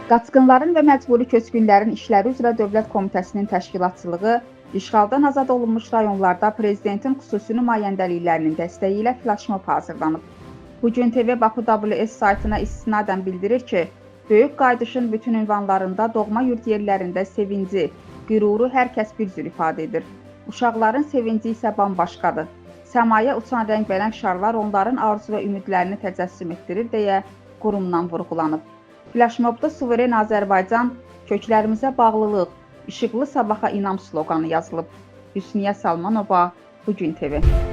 Qaçqınların və məcburi köçkünlərin işləri üzrə Dövlət Komitəsinin təşkilatçılığı işğaldan azad olunmuş rayonlarda Prezidentin xüsusi nümayəndəliklərinin dəstəyi ilə flaşmob hazırlanıb. Bugün TV Baku WS saytına istinadən bildirir ki, böyük qayıdışın bütün ünvanlarında doğma yurd yerlərində sevinci, qüruru hər kəs bir cür ifadə edir. Uşaqların sevinci isə bambaşqadır. Səmaya uçan rəngbərəng şarlar onların arzu və ümidlərini təcəssüm etdirir deyə qurumdan vurğulanıb. Flaşmobda Suveren Azərbaycan, köklərimizə bağlılıq, işıqlı sabaha inam sloqanı yazılıb. Hüsniyə Salmanova, Bugün TV.